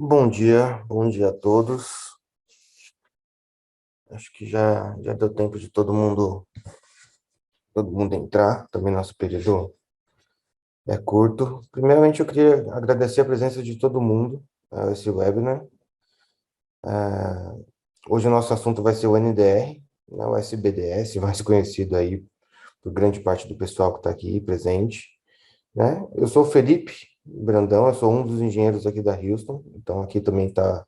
Bom dia a todos. Acho que já deu tempo de todo mundo entrar. Também nosso período é curto. Primeiramente, eu queria agradecer a presença de todo mundo a esse webinar. Hoje o nosso assunto vai ser o NDR, né, o SBDS, mais conhecido aí por grande parte do pessoal que está aqui presente, né? Eu sou o Felipe Brandão, eu sou um dos engenheiros aqui da Houston. Então aqui também está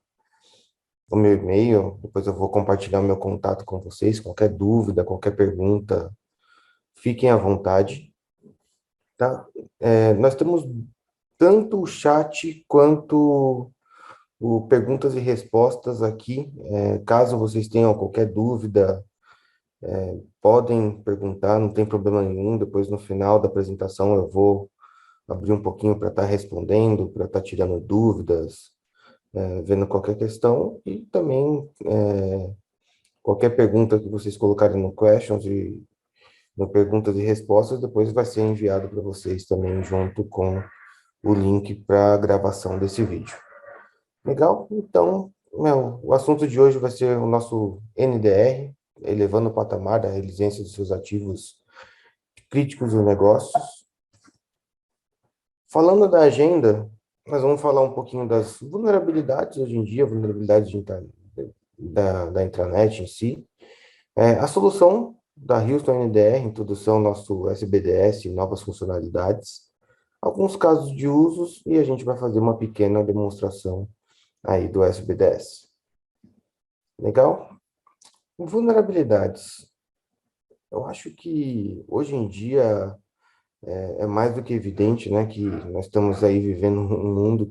o meu e-mail, depois eu vou compartilhar o meu contato com vocês. Qualquer dúvida, qualquer pergunta, fiquem à vontade, tá? Nós temos tanto o chat quanto o perguntas e respostas aqui. Caso vocês tenham qualquer dúvida, podem perguntar, não tem problema nenhum. Depois, no final da apresentação, eu vou abrir um pouquinho para estar respondendo, para estar tirando dúvidas, vendo qualquer questão e também qualquer pergunta que vocês colocarem no questions e no perguntas e respostas, depois vai ser enviado para vocês também junto com o link para a gravação desse vídeo. Legal? Então, o assunto de hoje vai ser o nosso NDR, elevando o patamar da resiliência dos seus ativos críticos e negócios. Falando da agenda, nós vamos falar um pouquinho das vulnerabilidades hoje em dia, vulnerabilidades da intranet em si. A solução da Houston NDR, introdução ao nosso SBDS, novas funcionalidades, alguns casos de usos e a gente vai fazer uma pequena demonstração aí do SBDS. Legal? Vulnerabilidades. Eu acho que hoje em dia é mais do que evidente, né, que nós estamos aí vivendo um mundo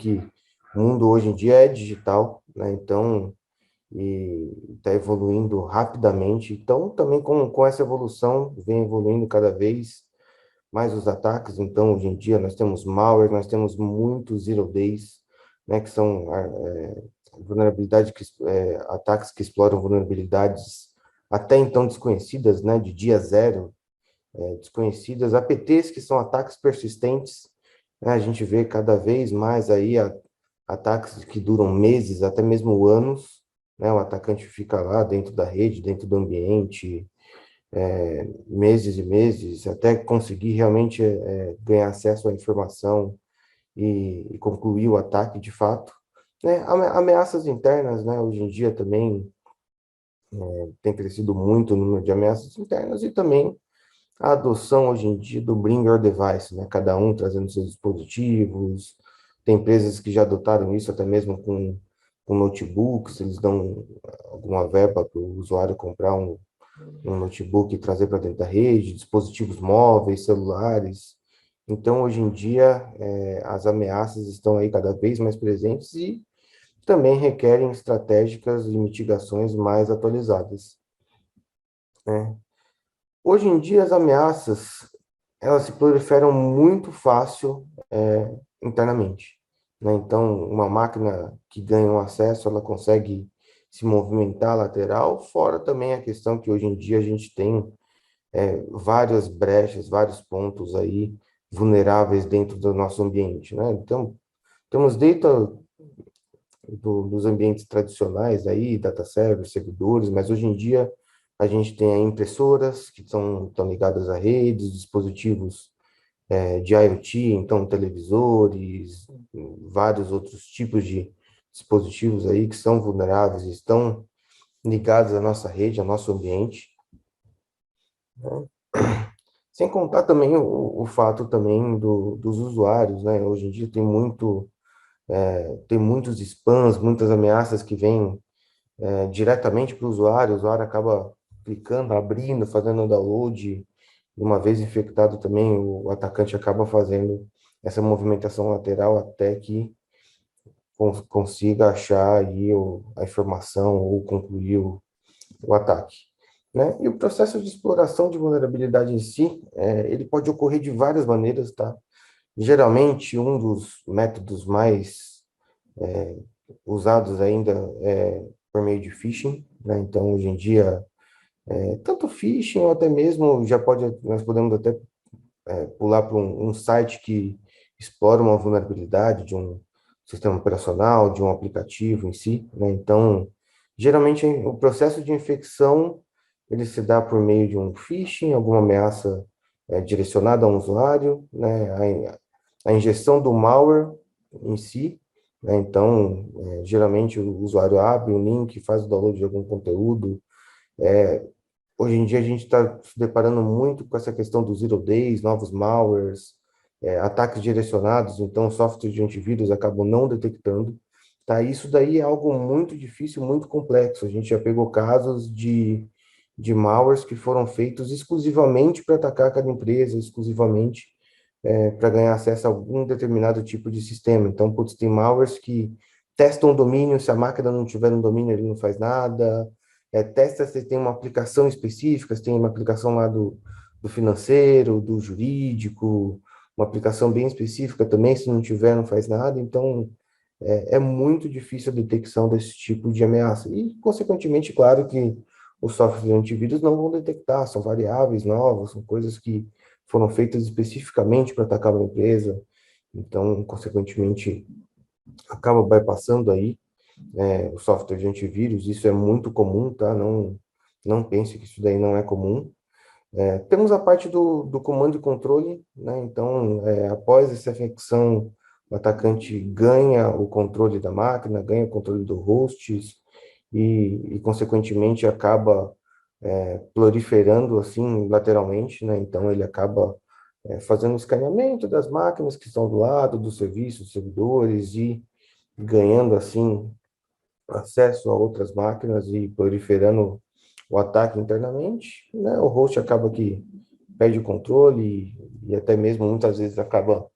o mundo hoje em dia é digital, né? Então e está evoluindo rapidamente. Então, também com essa evolução, vem evoluindo cada vez mais os ataques. Então, hoje em dia, nós temos malware, nós temos muitos zero days, né, que são vulnerabilidades, ataques que exploram vulnerabilidades até então desconhecidas, né, de dia zero, desconhecidas, APTs, que são ataques persistentes, né, a gente vê cada vez mais aí ataques que duram meses, até mesmo anos, né, o atacante fica lá dentro da rede, dentro do ambiente, meses e meses, até conseguir realmente ganhar acesso à informação e concluir o ataque de fato. Né? Ameaças internas, né? Hoje em dia também tem crescido muito o número de ameaças internas e também a adoção hoje em dia do Bring Your Device, né? Cada um trazendo seus dispositivos. Tem empresas que já adotaram isso até mesmo com notebooks, eles dão alguma verba para o usuário comprar um notebook e trazer para dentro da rede, dispositivos móveis, celulares. Então, hoje em dia, as ameaças estão aí cada vez mais presentes e também requerem estratégicas e mitigações mais atualizadas, né? Hoje em dia, as ameaças, elas se proliferam muito fácil internamente, né? Então, uma máquina que ganha um acesso, ela consegue se movimentar lateral, fora também a questão que hoje em dia a gente tem várias brechas, vários pontos aí vulneráveis dentro do nosso ambiente, né? Então, temos dentro dos ambientes tradicionais aí, data servers, servidores, mas hoje em dia a gente tem aí impressoras que estão ligadas a redes, dispositivos de IoT, então televisores, vários outros tipos de dispositivos aí que são vulneráveis, estão ligados à nossa rede, ao nosso ambiente, né? Sem contar também o fato também dos usuários, né? Hoje em dia tem muitos spams, muitas ameaças que vêm diretamente para o usuário acaba clicando, abrindo, fazendo download. Uma vez infectado também, o atacante acaba fazendo essa movimentação lateral até que consiga achar aí a informação ou concluir o ataque, né? E o processo de exploração de vulnerabilidade em si, ele pode ocorrer de várias maneiras, tá? Geralmente, um dos métodos mais usados ainda é por meio de phishing, né? Então, hoje em dia, tanto phishing ou até mesmo nós podemos até pular para um site que explora uma vulnerabilidade de sistema operacional, de um aplicativo em si, né? Então, geralmente o processo de infecção ele se dá por meio de um phishing, alguma ameaça direcionada a um usuário, né? A injeção do malware em si, né? Então, geralmente o usuário abre um link, faz o download de algum conteúdo. Hoje em dia a gente está se deparando muito com essa questão dos zero days, novos malwares, ataques direcionados, então softwares de antivírus acabam não detectando. Tá? Isso daí é algo muito difícil, muito complexo. A gente já pegou casos de malwares que foram feitos exclusivamente para atacar cada empresa, exclusivamente para ganhar acesso a algum determinado tipo de sistema. Então, putz, tem malwares que testam o domínio, se a máquina não tiver no domínio, ele não faz nada. Testa se tem uma aplicação específica, se tem uma aplicação lá do financeiro, do jurídico, uma aplicação bem específica também, se não tiver, não faz nada. Então, é muito difícil a detecção desse tipo de ameaça. E, consequentemente, claro que os softwares de antivírus não vão detectar, são variáveis novas, são coisas que foram feitas especificamente para atacar uma empresa, então, consequentemente, acaba bypassando aí o software de antivírus, isso é muito comum, tá? Não pense que isso daí não é comum. Temos a parte do comando e controle, né? Então, após essa infecção, o atacante ganha o controle da máquina, ganha o controle do hosts consequentemente, acaba proliferando assim lateralmente, né? Então, ele acaba fazendo o escaneamento das máquinas que estão do lado, dos serviços, servidores e ganhando assim acesso a outras máquinas e proliferando o ataque internamente, né? O host acaba que perde o controle e até mesmo muitas vezes acaba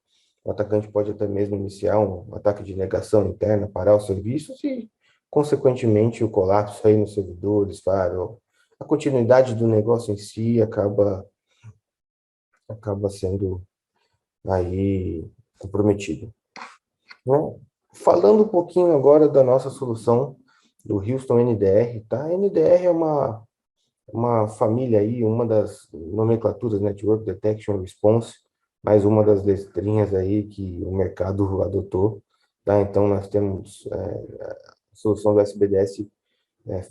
o atacante pode até mesmo iniciar um ataque de negação interna, parar os serviços e consequentemente o colapso aí nos servidores, firewall, a continuidade do negócio em si acaba sendo aí comprometido, né? Falando um pouquinho agora da nossa solução do Houston NDR, tá? A NDR é uma família aí, uma das nomenclaturas Network Detection Response, mais uma das letrinhas aí que o mercado adotou, tá? Então nós temos a solução do SBDS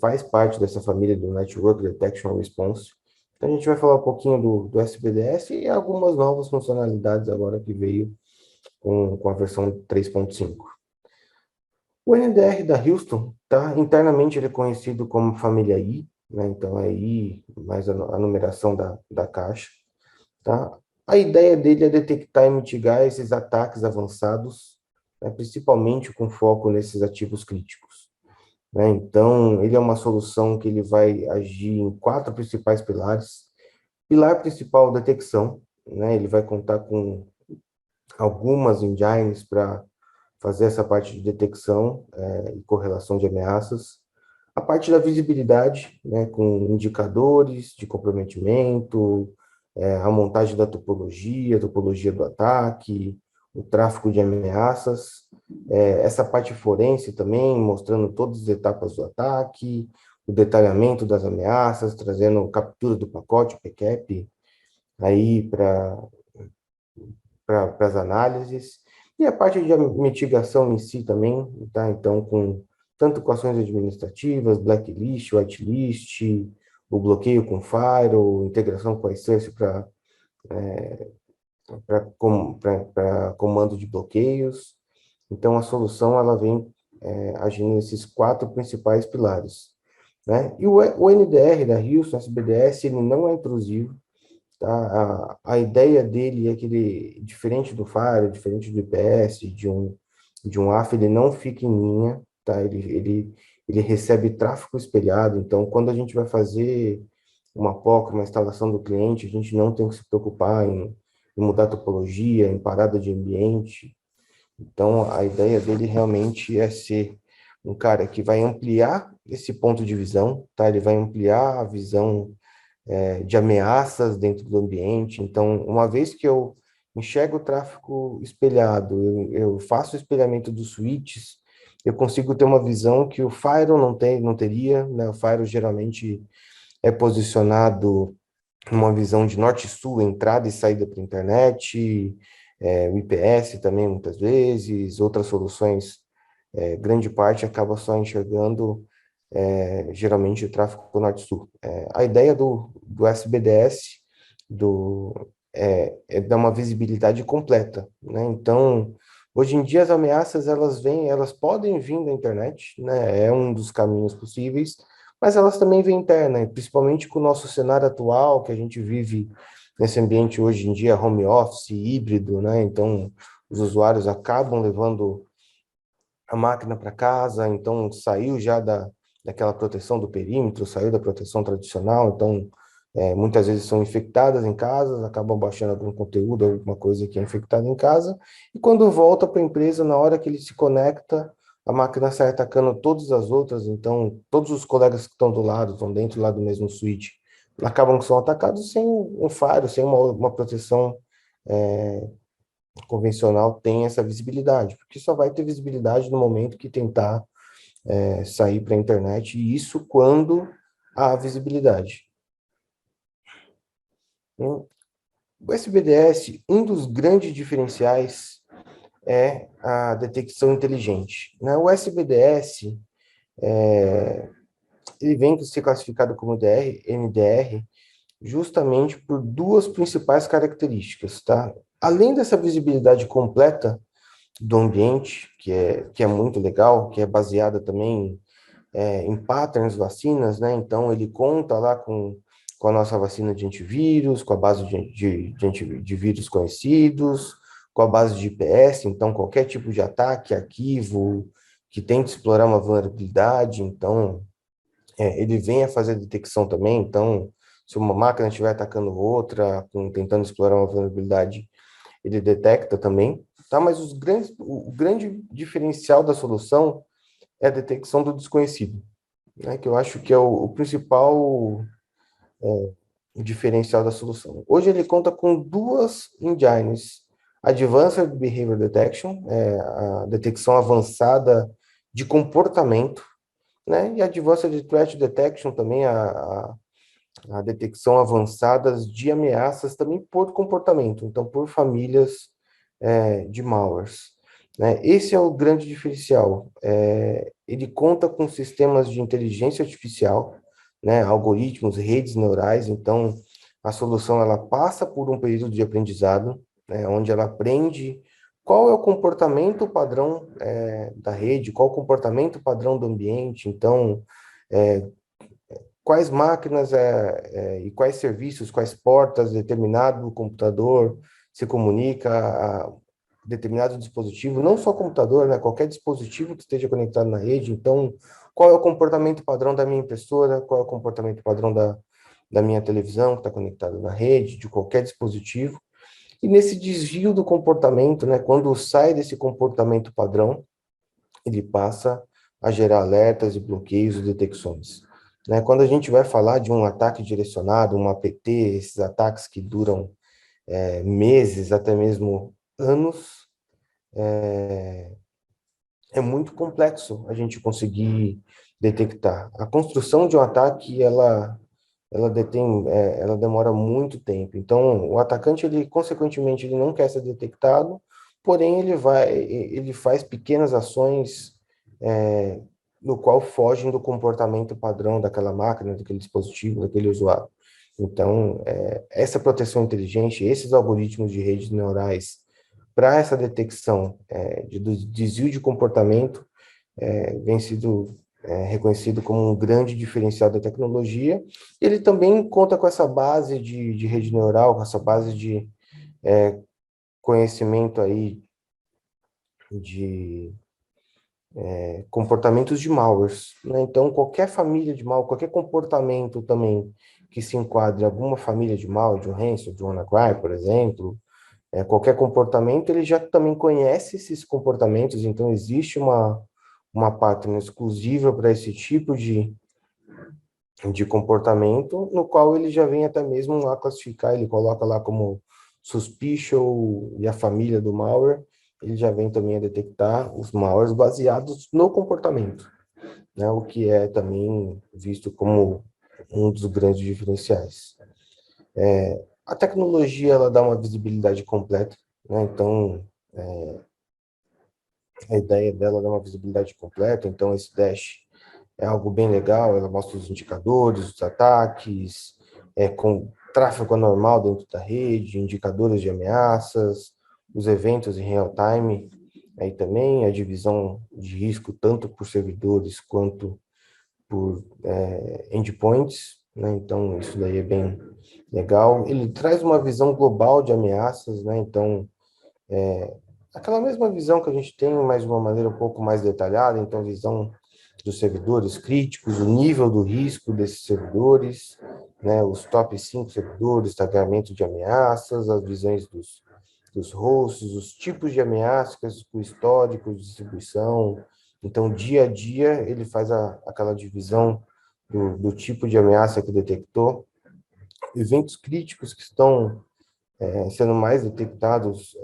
faz parte dessa família do Network Detection Response. Então a gente vai falar um pouquinho do SBDS e algumas novas funcionalidades agora que veio com a versão 3.5. O NDR da Houston, tá? Internamente ele é conhecido como família I, né? Então é I mais a numeração da caixa, tá? A ideia dele é detectar e mitigar esses ataques avançados, né? Principalmente com foco nesses ativos críticos, né? Então ele é uma solução que ele vai agir em quatro principais pilares. Pilar principal, detecção, né? Ele vai contar com algumas engines para fazer essa parte de detecção e correlação de ameaças. A parte da visibilidade, né, com indicadores de comprometimento, a montagem da topologia do ataque, o tráfego de ameaças, essa parte forense também, mostrando todas as etapas do ataque, o detalhamento das ameaças, trazendo captura do pacote, PCAP, aí para as análises, e a parte de mitigação em si também, tá? Então, tanto com ações administrativas, blacklist, whitelist, o bloqueio com firewall, integração com a iSearch para comando de bloqueios. Então, a solução ela vem agindo nesses quatro principais pilares, né? E o NDR da Houston, SBDS, ele não é intrusivo, tá? A ideia dele é que ele, diferente do Fire, diferente do IPS, de um AF, ele não fica em linha, tá? Ele recebe tráfego espelhado, então quando a gente vai fazer uma POC, uma instalação do cliente, a gente não tem que se preocupar em mudar a topologia, em parada de ambiente. Então a ideia dele realmente é ser um cara que vai ampliar esse ponto de visão, tá? Ele vai ampliar a visão de ameaças dentro do ambiente. Então, uma vez que eu enxergo o tráfego espelhado, eu faço o espelhamento dos switches, eu consigo ter uma visão que o firewall não teria, né? O firewall geralmente é posicionado numa visão de norte-sul, entrada e saída para a internet, o IPS também muitas vezes, outras soluções, grande parte acaba só enxergando geralmente o tráfego norte-sul. A ideia do SBDS é dar uma visibilidade completa, né? Então, hoje em dia as ameaças elas podem vir da internet, né? É um dos caminhos possíveis, mas elas também vêm interna, e principalmente com o nosso cenário atual, que a gente vive nesse ambiente hoje em dia, home office, híbrido, né? Então, os usuários acabam levando a máquina para casa, então saiu já daquela proteção do perímetro, saiu da proteção tradicional, então muitas vezes são infectadas em casa, acabam baixando algum conteúdo, alguma coisa que é infectada em casa, e quando volta para a empresa, na hora que ele se conecta, a máquina sai atacando todas as outras, então todos os colegas que estão do lado, estão dentro lá do mesmo switch, acabam que são atacados sem um faro, sem uma proteção é, convencional tem essa visibilidade, porque só vai ter visibilidade no momento que tentar sair para a internet, e isso quando há visibilidade. O SBDS, um dos grandes diferenciais é a detecção inteligente. Né? O SBDS, ele vem ser classificado como MDR, justamente por duas principais características, tá? Além dessa visibilidade completa do ambiente, que é muito legal, que é baseada também em patterns vacinas, né? Então, ele conta lá com a nossa vacina de antivírus, com a base de vírus conhecidos, com a base de IPS, então, qualquer tipo de ataque, arquivo, que tente explorar uma vulnerabilidade, então, ele vem a fazer a detecção também, então, se uma máquina estiver atacando outra, tentando explorar uma vulnerabilidade, ele detecta também, tá? Mas o grande diferencial da solução é a detecção do desconhecido, né? Que eu acho que é o principal diferencial da solução. Hoje ele conta com duas engines, Advanced Behavior Detection, a detecção avançada de comportamento, né? E Advanced Threat Detection também, a detecção avançadas de ameaças também por comportamento, então por famílias de malwares. Né? Esse é o grande diferencial. Ele conta com sistemas de inteligência artificial, né? Algoritmos, redes neurais, então a solução ela passa por um período de aprendizado, né? Onde ela aprende qual é o comportamento padrão da rede, qual é o comportamento padrão do ambiente, então quais máquinas e quais serviços, quais portas determinado computador se comunica a determinado dispositivo, não só computador, né, qualquer dispositivo que esteja conectado na rede. Então, qual é o comportamento padrão da minha impressora, qual é o comportamento padrão da minha televisão que está conectada na rede, de qualquer dispositivo. E nesse desvio do comportamento, né, quando sai desse comportamento padrão, ele passa a gerar alertas e bloqueios e detecções. Né? Quando a gente vai falar de um ataque direcionado, um APT, esses ataques que duram meses, até mesmo anos, é muito complexo a gente conseguir detectar. A construção de um ataque, ela demora muito tempo. Então, o atacante, ele, consequentemente, ele não quer ser detectado, porém, ele faz pequenas ações no qual fogem do comportamento padrão daquela máquina, daquele dispositivo, daquele usuário. Então, essa proteção inteligente, esses algoritmos de redes neurais, para essa detecção do desvio de comportamento, vem sido reconhecido como um grande diferencial da tecnologia. Ele também conta com essa base de rede neural, com essa base de conhecimento aí de comportamentos de malwares, né? Então, qualquer família de malware, qualquer comportamento também que se enquadre em alguma família de malware, de um ransom, de um WannaCry, por exemplo, qualquer comportamento, ele já também conhece esses comportamentos, então existe uma página exclusiva para esse tipo de comportamento, no qual ele já vem até mesmo lá classificar, ele coloca lá como suspicious e a família do malware, ele já vem também a detectar os malwares baseados no comportamento, né? O que é também visto como um dos grandes diferenciais. A tecnologia, ela dá uma visibilidade completa, né? Então, a ideia dela é dar uma visibilidade completa, então esse dash é algo bem legal, ela mostra os indicadores, os ataques, com tráfego anormal dentro da rede, indicadores de ameaças, os eventos em real time, aí também a divisão de risco tanto por servidores quanto por endpoints, né? Então isso daí é bem legal. Ele traz uma visão global de ameaças, né? Então aquela mesma visão que a gente tem, mas de uma maneira um pouco mais detalhada, então visão dos servidores críticos, o nível do risco desses servidores, né, os top 5 servidores, tagamento de ameaças, as visões dos hosts, os tipos de ameaças, o histórico de distribuição. Então, dia a dia, ele faz aquela divisão do tipo de ameaça que detectou, eventos críticos que estão sendo mais detectados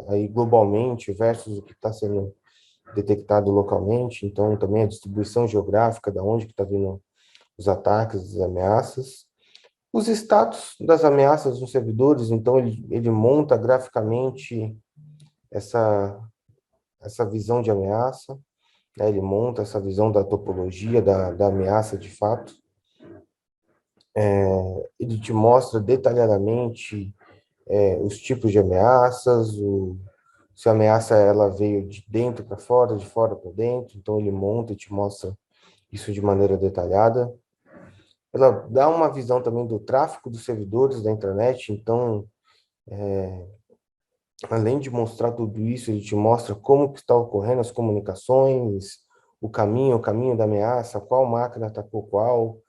aí globalmente versus o que está sendo detectado localmente, então também a distribuição geográfica, da onde que está vindo os ataques, as ameaças. Os status das ameaças nos servidores, então ele monta graficamente essa, essa visão de ameaça, né? Ele monta essa visão da topologia da ameaça de fato. Ele te mostra detalhadamente os tipos de ameaças, se a ameaça ela veio de dentro para fora, de fora para dentro, então ele monta e te mostra isso de maneira detalhada. Ela dá uma visão também do tráfego dos servidores da intranet, então, além de mostrar tudo isso, ele te mostra como que está ocorrendo as comunicações, o caminho da ameaça, qual máquina atacou qual.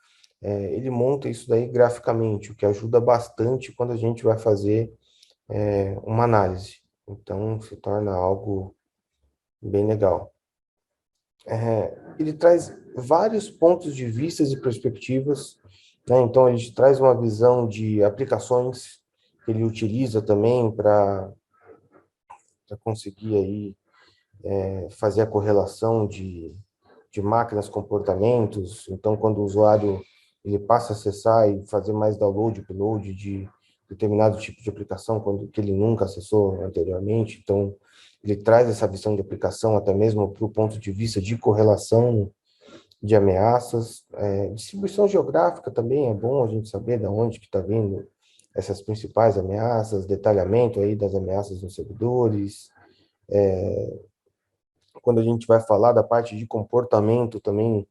Ele monta isso daí graficamente, o que ajuda bastante quando a gente vai fazer uma análise. Então, se torna algo bem legal. Ele traz vários pontos de vista e perspectivas, né? Então, ele traz uma visão de aplicações que ele utiliza também para conseguir aí fazer a correlação de máquinas, comportamentos. Então, quando o usuário ele passa a acessar e fazer mais download, upload de determinado tipo de aplicação quando que ele nunca acessou anteriormente, então ele traz essa visão de aplicação até mesmo para o ponto de vista de correlação de ameaças. Distribuição geográfica também é bom a gente saber de onde que está vindo essas principais ameaças, detalhamento aí das ameaças nos servidores. Quando a gente vai falar da parte de comportamento também,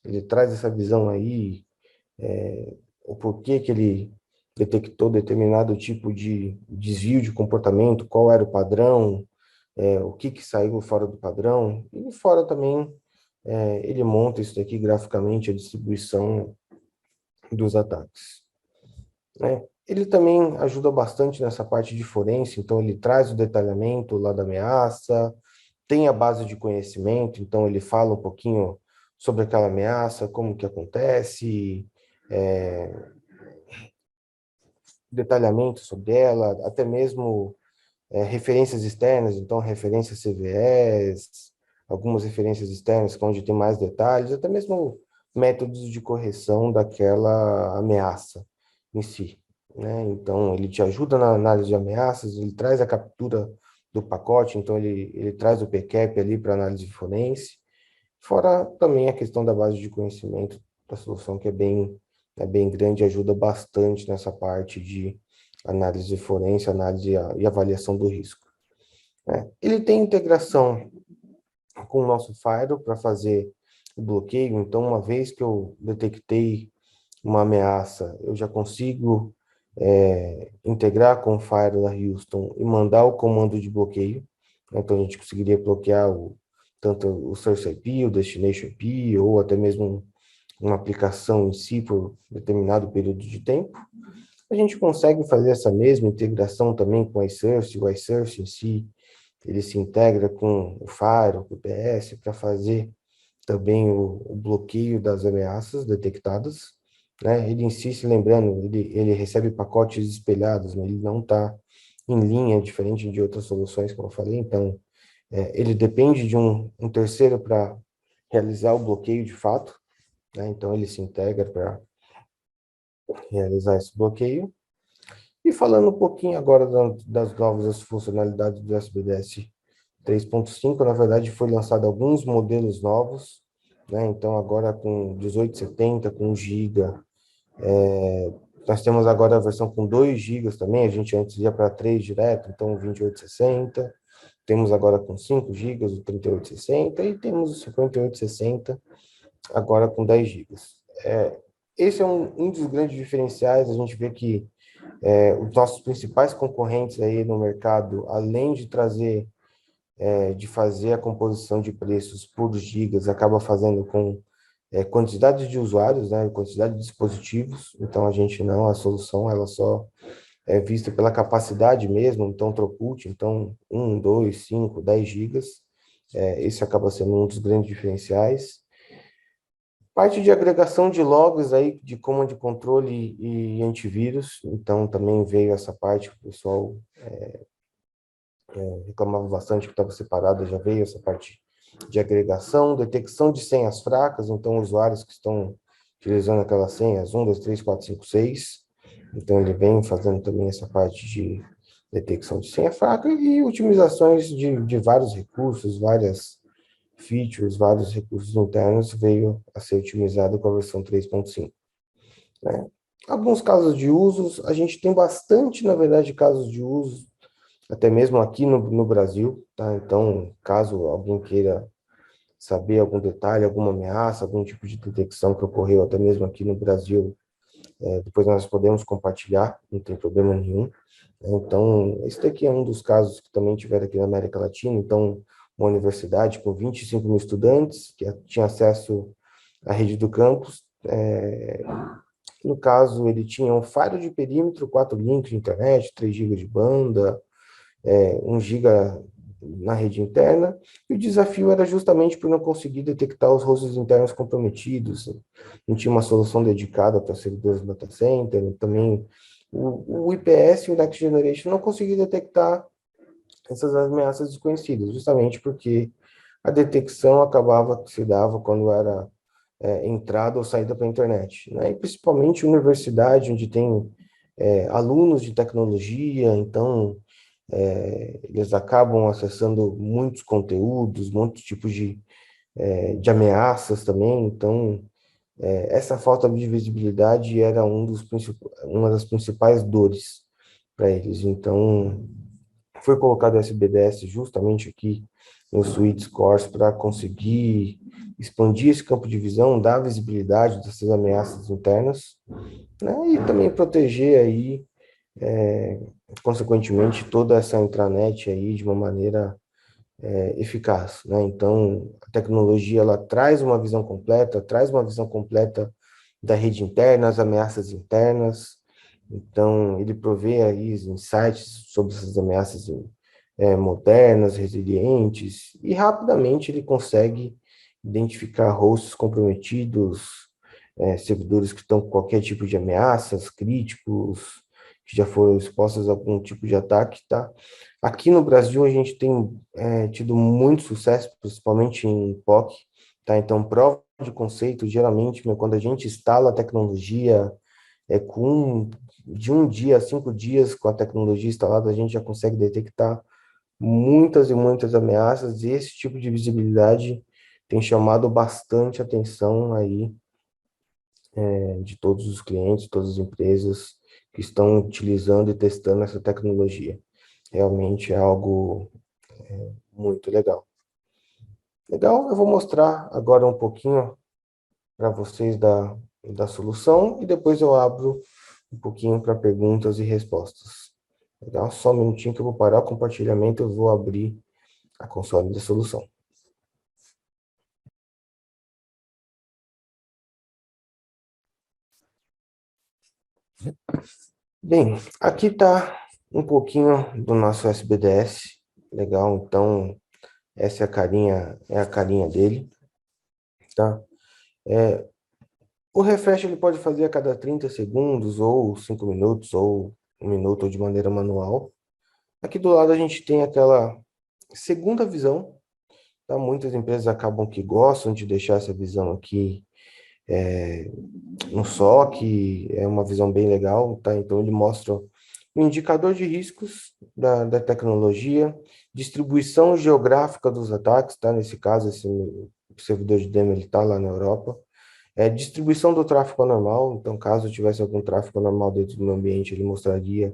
ele traz essa visão aí, o porquê que ele detectou determinado tipo de desvio de comportamento, qual era o padrão, o que que saiu fora do padrão, e fora também ele monta isso daqui graficamente, a distribuição dos ataques, né? Ele também ajuda bastante nessa parte de forense, então ele traz o detalhamento lá da ameaça, tem a base de conhecimento, então ele fala um pouquinho sobre aquela ameaça, como que acontece, é, detalhamento sobre ela, até mesmo referências externas, então referências CVEs, algumas referências externas onde tem mais detalhes, até mesmo métodos de correção daquela ameaça em si, né? Então, ele te ajuda na análise de ameaças, ele traz a captura do pacote, então ele traz o PCAP ali para análise forense, fora também a questão da base de conhecimento da solução, que é bem grande, ajuda bastante nessa parte de análise forense, análise e avaliação do risco, né? Ele tem integração com o nosso Firewall para fazer o bloqueio, então, uma vez que eu detectei uma ameaça, eu já consigo integrar com o Firewall da Houston e mandar o comando de bloqueio. Então, a gente conseguiria bloquear tanto o Source IP, o Destination IP, ou até mesmo uma aplicação em si por determinado período de tempo. A gente consegue fazer essa mesma integração também com o iSearch. O iSearch em si, ele se integra com o Firewall, com o PS, para fazer também o bloqueio das ameaças detectadas, né? Ele insiste, lembrando, ele recebe pacotes espelhados, né? Ele não está em linha, diferente de outras soluções, como eu falei, então ele depende de um terceiro para realizar o bloqueio de fato, né? Então ele se integra para realizar esse bloqueio. E falando um pouquinho agora das novas funcionalidades do SBDS 3.5, na verdade foi lançado alguns modelos novos, né? Então agora com 1870, com 1 GB. Nós temos agora a versão com 2 GB também, a gente antes ia para 3 direto, então 2860. Temos agora com 5 GB o 3860 e temos o 5860 agora com 10 GB. Esse é um dos grandes diferenciais. A gente vê que os nossos principais concorrentes aí no mercado, além de trazer, de fazer a composição de preços por gigas, acaba fazendo com quantidade de usuários, né, quantidade de dispositivos. Então a gente não, a solução ela só é vista pela capacidade mesmo, então throughput, então 1, 2, 5, 10 gigas. Esse acaba sendo um dos grandes diferenciais. Parte de agregação de logs aí, de comando de controle e antivírus, então também veio essa parte que o pessoal reclamava bastante que estava separada, já veio essa parte de agregação, detecção de senhas fracas, então usuários que estão utilizando aquelas senhas 1, 2, 3, 4, 5, 6, então ele vem fazendo também essa parte de detecção de senha fraca e otimizações de vários recursos, várias features, vários recursos internos veio a ser otimizado com a versão 3.5, né? Alguns casos de usos, a gente tem bastante, na verdade, casos de uso, até mesmo aqui no Brasil, tá? Então, caso alguém queira saber algum detalhe, alguma ameaça, algum tipo de detecção que ocorreu até mesmo aqui no Brasil, depois nós podemos compartilhar, não tem problema nenhum. Então, esse daqui é um dos casos que também tiveram aqui na América Latina. Então, uma universidade com 25 mil estudantes, que tinha acesso à rede do campus. No caso, ele tinha um firewall de perímetro, 4 links de internet, 3 GB de banda, 1 GB na rede interna, e o desafio era justamente por não conseguir detectar os rostos internos comprometidos. Não tinha uma solução dedicada para servidores do data center, também o IPS e o Next Generation não conseguiam detectar essas ameaças desconhecidas, justamente porque a detecção acabava que se dava quando era entrada ou saída para a internet, né? E principalmente universidade, onde tem alunos de tecnologia, então eles acabam acessando muitos conteúdos, muitos tipos de ameaças também. Então, essa falta de visibilidade era uma das principais dores para eles. Então, foi colocado o SBDS justamente aqui no Suite Scores para conseguir expandir esse campo de visão, dar visibilidade dessas ameaças internas, né? E também proteger aí, consequentemente, toda essa intranet aí de uma maneira eficaz, né? Então, a tecnologia ela traz uma visão completa da rede interna, as ameaças internas. Então, ele provê aí os insights sobre essas ameaças modernas, resilientes, e rapidamente ele consegue identificar hosts comprometidos, servidores que estão com qualquer tipo de ameaças, críticos, que já foram expostos a algum tipo de ataque, tá? Aqui no Brasil, a gente tem tido muito sucesso, principalmente em POC, tá? Então, prova de conceito, geralmente, quando a gente instala a tecnologia, de 1 dia a 5 dias com a tecnologia instalada, a gente já consegue detectar muitas e muitas ameaças, e esse tipo de visibilidade tem chamado bastante atenção aí de todos os clientes, todas as empresas que estão utilizando e testando essa tecnologia. Realmente é algo muito legal. Legal, eu vou mostrar agora um pouquinho para vocês da solução e depois eu abro um pouquinho para perguntas e respostas. Legal? Só um minutinho que eu vou parar o compartilhamento, eu vou abrir a console da solução. Bem, aqui está um pouquinho do nosso SBDS. Legal, então essa é a carinha dele, tá? O refresh ele pode fazer a cada 30 segundos, ou 5 minutos, ou 1 minuto, ou de maneira manual. Aqui do lado a gente tem aquela segunda visão, tá? Muitas empresas acabam que gostam de deixar essa visão aqui no SOC, é uma visão bem legal, tá? Então ele mostra o indicador de riscos da tecnologia, distribuição geográfica dos ataques, tá? Nesse caso, esse servidor de demo ele está lá na Europa. Distribuição do tráfego anormal, então, caso tivesse algum tráfego anormal dentro do meu ambiente, ele mostraria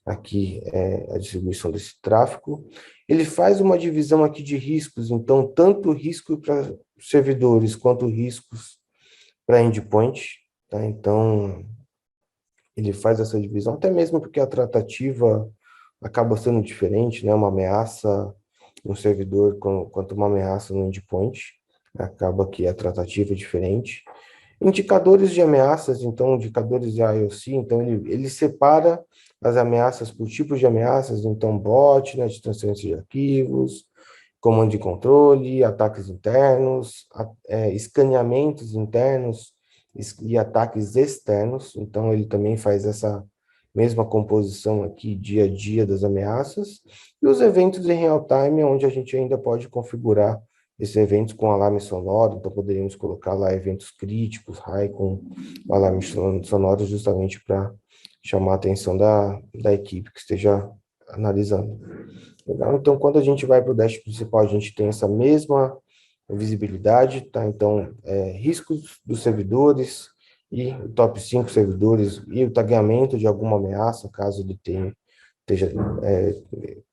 aqui a distribuição desse tráfego. Ele faz uma divisão aqui de riscos, então, tanto risco para servidores quanto riscos para endpoint, tá? Então, ele faz essa divisão, até mesmo porque a tratativa acaba sendo diferente, né? Uma ameaça no servidor quanto uma ameaça no endpoint, acaba que a tratativa é diferente. Indicadores de ameaças, então, indicadores de IOC, então ele separa as ameaças por tipos de ameaças, então botnet, transferência de arquivos, comando de controle, ataques internos, escaneamentos internos e ataques externos. Então, ele também faz essa mesma composição aqui, dia a dia das ameaças. E os eventos em real time, onde a gente ainda pode configurar esses eventos com alarme sonoro. Então, poderíamos colocar lá eventos críticos, high, com alarmes sonoros, justamente para chamar a atenção da equipe que esteja analisando. Legal? Então, quando a gente vai para o dash principal, a gente tem essa mesma visibilidade, tá? Então, riscos dos servidores e o top 5 servidores e o tagueamento de alguma ameaça, caso ele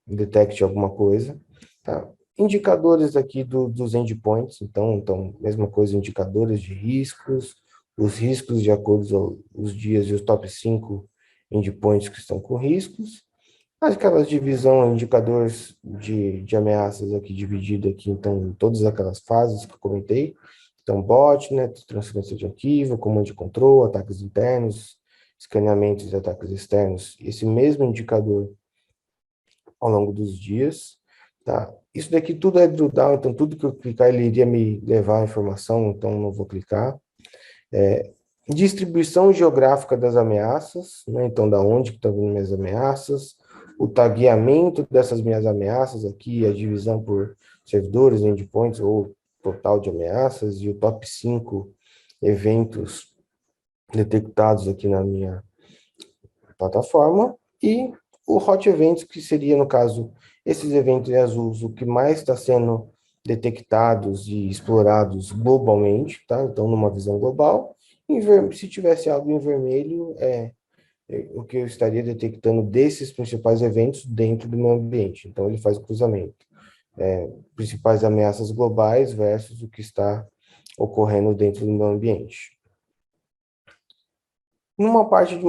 detecte alguma coisa, tá? Indicadores aqui dos endpoints, então, mesma coisa, indicadores de riscos, os riscos de acordo com os dias e os top 5 endpoints que estão com riscos, aquelas divisão, indicadores de ameaças aqui, dividido aqui, então, em todas aquelas fases que eu comentei. Então, botnet, transferência de arquivo, comando de control, ataques internos, escaneamentos e ataques externos. Esse mesmo indicador ao longo dos dias, tá? Isso daqui tudo é drill down, então tudo que eu clicar, ele iria me levar a informação, então não vou clicar. Distribuição geográfica das ameaças, né? Então, da onde que estão vindo minhas ameaças, o tagueamento dessas minhas ameaças aqui, a divisão por servidores, endpoints ou total de ameaças, e o top 5 eventos detectados aqui na minha plataforma, e o Hot Events, que seria, no caso, esses eventos em azul, o que mais está sendo detectados e explorados globalmente, tá? Então, numa visão global. Se tivesse algo em vermelho, o que eu estaria detectando desses principais eventos dentro do meu ambiente. Então, ele faz o cruzamento. Principais ameaças globais versus o que está ocorrendo dentro do meu ambiente. Numa parte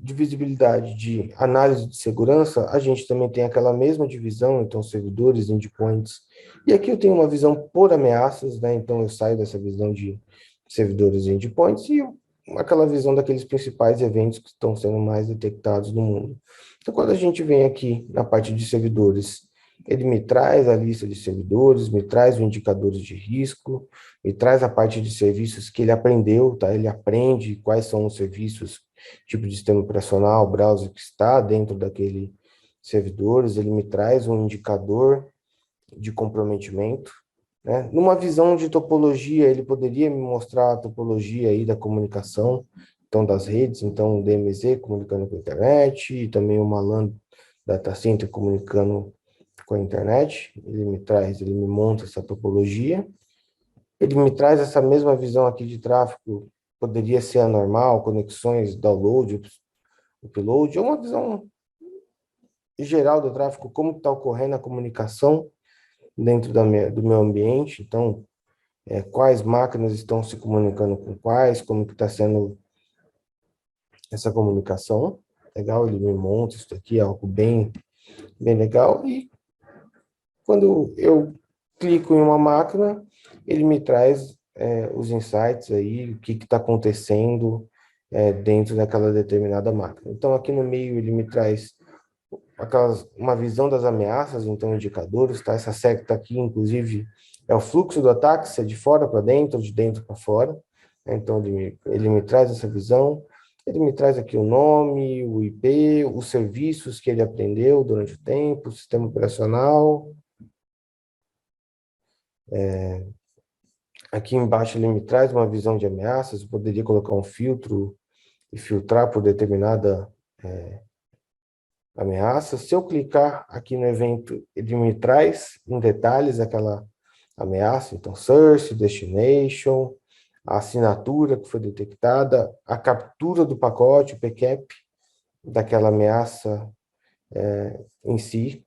de visibilidade de análise de segurança, a gente também tem aquela mesma divisão, então servidores, endpoints. E aqui eu tenho uma visão por ameaças, né? Então eu saio dessa visão de servidores e endpoints e aquela visão daqueles principais eventos que estão sendo mais detectados no mundo. Então quando a gente vem aqui na parte de servidores, ele me traz a lista de servidores, me traz os indicadores de risco, e traz a parte de serviços que ele aprendeu, tá? Ele aprende quais são os serviços, tipo de sistema operacional, browser que está dentro daquele servidores, ele me traz um indicador de comprometimento, né? Numa visão de topologia, ele poderia me mostrar a topologia aí da comunicação, então das redes, então o DMZ comunicando com a internet, e também uma LAN data center comunicando com a internet, ele me monta essa topologia. Ele me traz essa mesma visão aqui de tráfego, poderia ser anormal, conexões, download, upload, ou uma visão geral do tráfego, como está ocorrendo a comunicação dentro do meu ambiente. Então, quais máquinas estão se comunicando com quais, como que está sendo essa comunicação. Legal, ele me monta isso aqui, é algo bem legal. E quando eu clico em uma máquina, ele me traz os insights aí, o que está acontecendo dentro daquela determinada máquina. Então, aqui no meio, ele me traz uma visão das ameaças, então, indicadores, tá? Essa série que está aqui, inclusive, é o fluxo do ataque, se é de fora para dentro, de dentro para fora. Então, ele me traz essa visão, ele me traz aqui o nome, o IP, os serviços que ele aprendeu durante o tempo, o sistema operacional. Aqui embaixo ele me traz uma visão de ameaças, eu poderia colocar um filtro e filtrar por determinada ameaça. Se eu clicar aqui no evento, ele me traz em detalhes aquela ameaça, então source, destination, a assinatura que foi detectada, a captura do pacote, o PCAP daquela ameaça em si,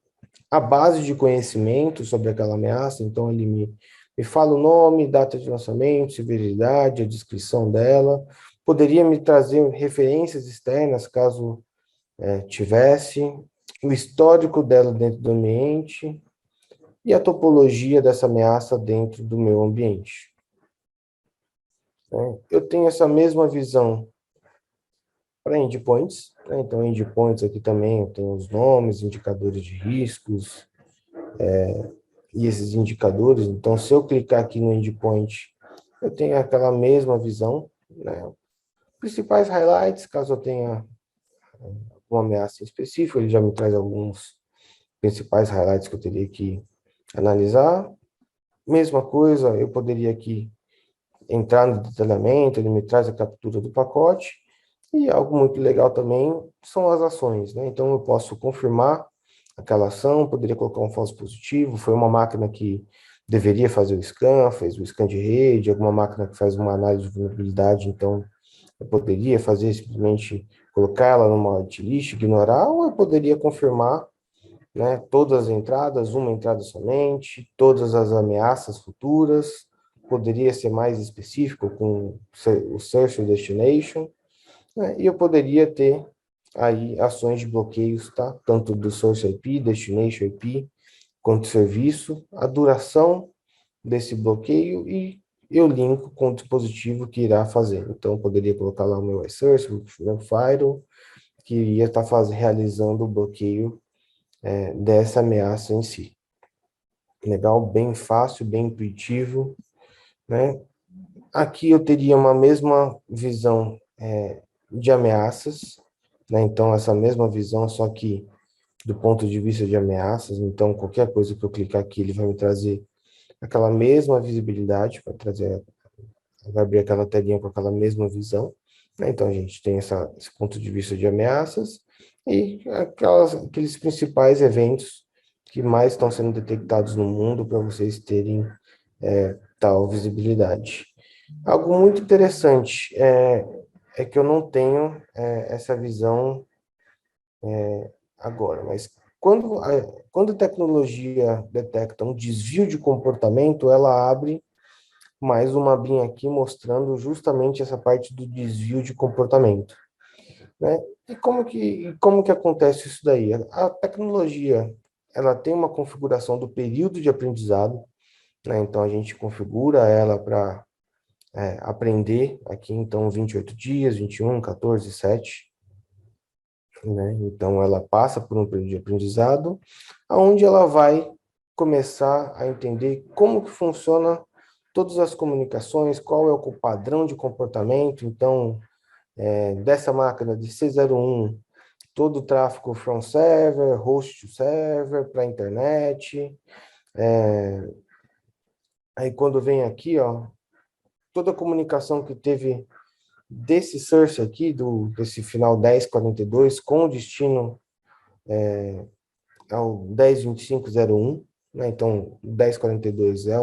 a base de conhecimento sobre aquela ameaça, então ele me fala o nome, data de lançamento, severidade, a descrição dela, poderia me trazer referências externas, caso tivesse, o histórico dela dentro do ambiente e a topologia dessa ameaça dentro do meu ambiente. Eu tenho essa mesma visão para endpoints, né? Então, endpoints aqui também eu tenho os nomes, indicadores de riscos, e esses indicadores. Então, se eu clicar aqui no endpoint, eu tenho aquela mesma visão, né? Principais highlights, caso eu tenha uma ameaça específica, ele já me traz alguns principais highlights que eu teria que analisar. Mesma coisa, eu poderia aqui entrar no detalhamento, ele me traz a captura do pacote, e algo muito legal também são as ações, né? Então, eu posso confirmar aquela ação, poderia colocar um falso positivo, foi uma máquina que deveria fazer o scan, fez o scan de rede, alguma máquina que faz uma análise de vulnerabilidade, então eu poderia fazer simplesmente colocar ela numa whitelist, ignorar, ou eu poderia confirmar, né, todas as entradas, uma entrada somente, todas as ameaças futuras, poderia ser mais específico com o Search Destination, né, e eu poderia ter aí ações de bloqueios, tá? Tanto do Source IP, Destination IP, quanto serviço, a duração desse bloqueio e eu linko com o dispositivo que irá fazer. Então, eu poderia colocar lá o meu iSource, o meu Firewall, que iria estar realizando o bloqueio dessa ameaça em si. Legal, bem fácil, bem intuitivo, né? Aqui eu teria uma mesma visão de ameaças, né? Então, essa mesma visão, só que do ponto de vista de ameaças. Então, qualquer coisa que eu clicar aqui, ele vai me trazer aquela mesma visibilidade, vai abrir aquela telinha com aquela mesma visão, né? Então, a gente tem esse ponto de vista de ameaças e aqueles principais eventos que mais estão sendo detectados no mundo para vocês terem tal visibilidade. Algo muito interessante é que eu não tenho essa visão agora, mas quando a tecnologia detecta um desvio de comportamento, ela abre mais uma abinha aqui mostrando justamente essa parte do desvio de comportamento, né? E como que acontece isso daí? A tecnologia, ela tem uma configuração do período de aprendizado, né? Então a gente configura ela para aprender aqui, então 28 dias, 21, 14, 7, né? Então ela passa por um período de aprendizado, aonde ela vai começar a entender como que funciona todas as comunicações, qual é o padrão de comportamento. Então, dessa máquina de C01, todo o tráfego from server, host to server, para a internet. Aí quando vem aqui, ó, toda a comunicação que teve desse source aqui, desse final 1042, com destino ao 10.25.01, né? Então, 1042 é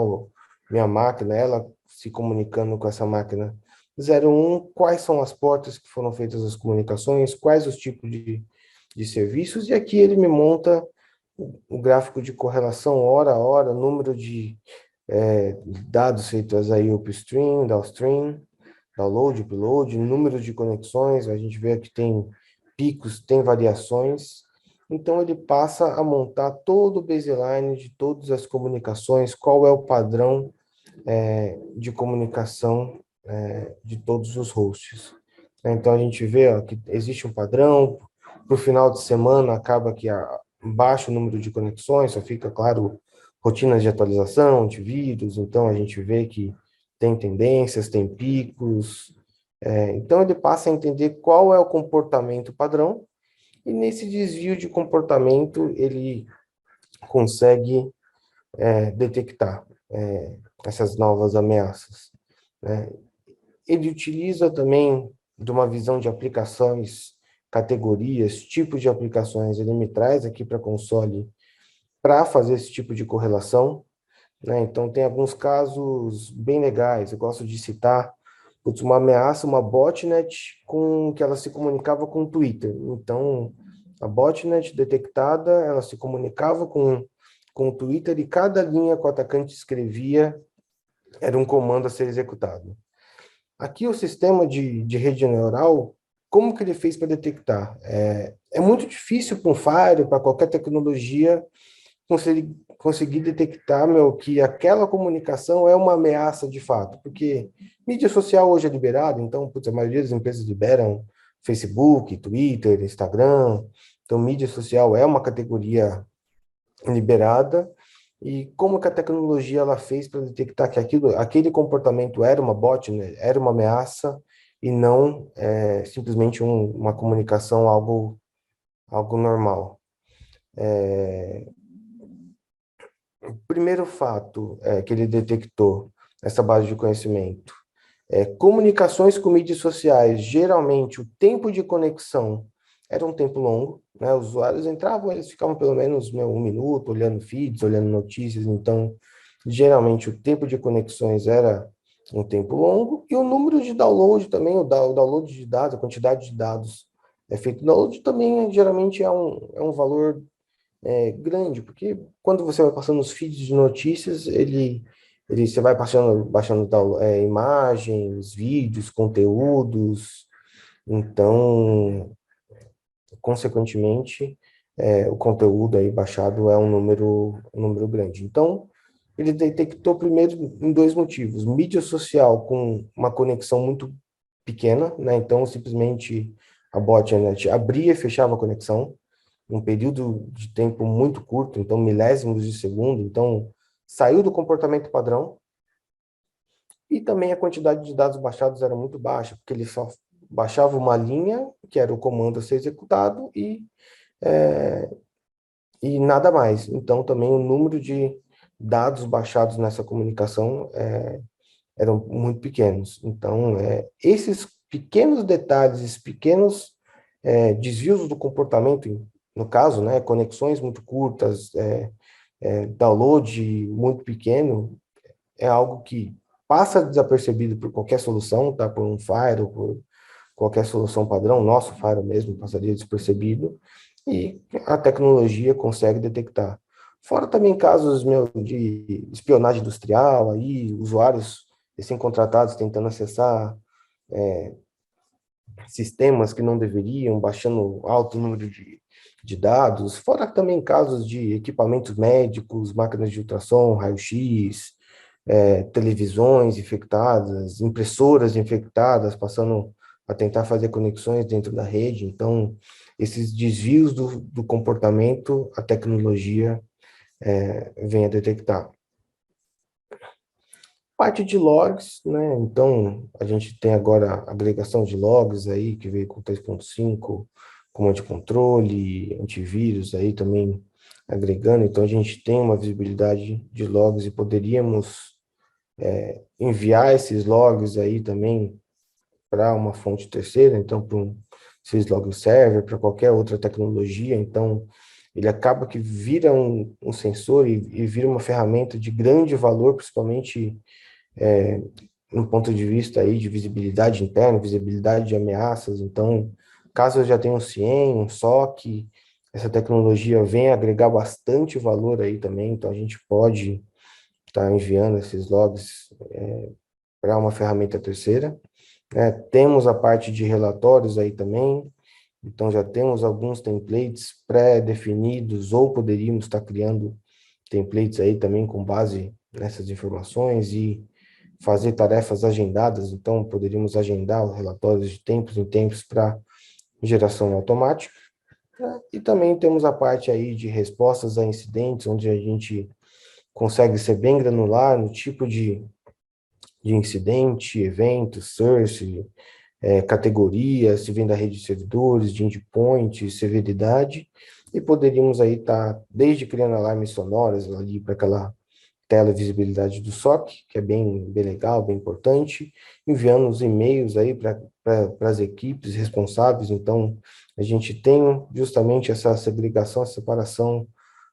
minha máquina, ela se comunicando com essa máquina 01, quais são as portas que foram feitas as comunicações, quais os tipos de serviços, e aqui ele me monta o gráfico de correlação hora a hora, número de dados feitos aí upstream, downstream, download, upload, número de conexões, a gente vê que tem picos, tem variações. Então, ele passa a montar todo o baseline de todas as comunicações, qual é o padrão de comunicação de todos os hosts. Então, a gente vê que existe um padrão, para o final de semana acaba que baixa o número de conexões, só fica, claro, rotinas de atualização, antivírus, então a gente vê que tem tendências, tem picos, então ele passa a entender qual é o comportamento padrão, e nesse desvio de comportamento ele consegue detectar essas novas ameaças, né? Ele utiliza também de uma visão de aplicações categorias, tipos de aplicações, ele me traz aqui para a console para fazer esse tipo de correlação, né? Então, tem alguns casos bem legais, eu gosto de citar, putz, uma ameaça, uma botnet com que ela se comunicava com o Twitter. Então, a botnet detectada, ela se comunicava com o Twitter e cada linha que o atacante escrevia era um comando a ser executado. Aqui o sistema de rede neural, como que ele fez para detectar? É muito difícil para um Fire, para qualquer tecnologia, conseguir detectar, meu, que aquela comunicação é uma ameaça de fato, porque mídia social hoje é liberada, então, putz, a maioria das empresas liberam Facebook, Twitter, Instagram, então mídia social é uma categoria liberada, e como que a tecnologia ela fez para detectar que aquele comportamento era uma bot, né? Era uma ameaça e não simplesmente uma comunicação algo normal. O primeiro fato que ele detectou nessa base de conhecimento comunicações com mídias sociais, geralmente o tempo de conexão era um tempo longo, né? Os usuários entravam, eles ficavam pelo menos 1 minuto olhando feeds, olhando notícias, então geralmente o tempo de conexões era um tempo longo e o número de download também, o download de dados, a quantidade de dados feito download também geralmente é um valor grande, porque quando você vai passando os feeds de notícias, você vai baixando imagens, vídeos, conteúdos, então, consequentemente, o conteúdo aí baixado é um número grande. Então, ele detectou primeiro em dois motivos: mídia social com uma conexão muito pequena, né? Então, simplesmente a botnet abria e fechava a conexão um período de tempo muito curto, então milésimos de segundo, então saiu do comportamento padrão, e também a quantidade de dados baixados era muito baixa, porque ele só baixava uma linha, que era o comando a ser executado, é, e nada mais. Então também o número de dados baixados nessa comunicação eram muito pequenos. Então, esses pequenos detalhes, esses pequenos desvios do comportamento, no caso, né, conexões muito curtas, download muito pequeno, é algo que passa desapercebido por qualquer solução, tá? Por um Fire, ou por qualquer solução padrão, nosso Fire mesmo passaria despercebido, e a tecnologia consegue detectar. Fora também casos de espionagem industrial, aí usuários recém-contratados tentando acessar sistemas que não deveriam, baixando alto número de dados, fora também casos de equipamentos médicos, máquinas de ultrassom, raio-x, televisões infectadas, impressoras infectadas, passando a tentar fazer conexões dentro da rede. Então, esses desvios do comportamento, a tecnologia vem a detectar. Parte de logs, né? Então, a gente tem agora a agregação de logs aí, que veio com 3.5, comando de controle, antivírus aí também agregando. Então, a gente tem uma visibilidade de logs e poderíamos enviar esses logs aí também para uma fonte terceira, então para um syslog server, para qualquer outra tecnologia. Então, ele acaba que vira um sensor e vira uma ferramenta de grande valor, principalmente no ponto de vista aí de visibilidade interna, visibilidade de ameaças. Então, caso eu já tenha um CIEM, um SOC, essa tecnologia vem agregar bastante valor aí também, então a gente pode estar enviando esses logs para uma ferramenta terceira. Temos a parte de relatórios aí também, então já temos alguns templates pré-definidos, ou poderíamos estar criando templates aí também com base nessas informações e fazer tarefas agendadas, então poderíamos agendar os relatórios de tempos em tempos para geração automática. E também temos a parte aí de respostas a incidentes, onde a gente consegue ser bem granular no tipo de incidente, evento, source, categoria, se vem da rede de servidores, de endpoint, severidade, e poderíamos aí estar desde criando alarmes sonoras ali para aquela televisibilidade do SOC, que é bem legal, bem importante, enviando os e-mails aí para as equipes responsáveis. Então, a gente tem justamente essa segregação, essa separação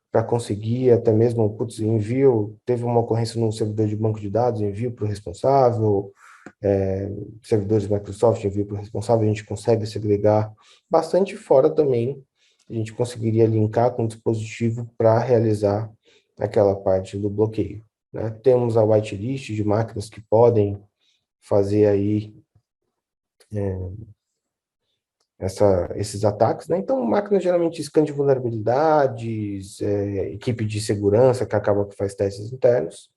para conseguir até mesmo, putz, envio, teve uma ocorrência no servidor de banco de dados, envio para o responsável, servidores Microsoft, envio para o responsável, a gente consegue segregar bastante fora também, a gente conseguiria linkar com o dispositivo para realizar aquela parte do bloqueio, né? Temos a whitelist de máquinas que podem fazer aí esses ataques, né? Então, máquina geralmente scan de vulnerabilidades, equipe de segurança que acaba que faz testes internos,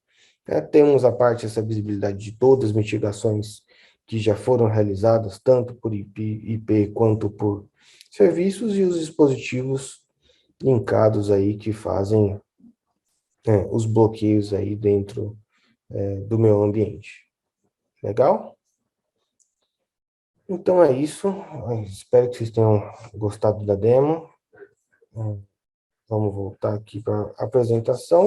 né? Temos a parte, essa visibilidade de todas as mitigações que já foram realizadas, tanto por IP quanto por serviços, e os dispositivos linkados aí que fazem os bloqueios aí dentro do meu ambiente. Legal? Então é isso. Eu espero que vocês tenham gostado da demo. Vamos voltar aqui para a apresentação.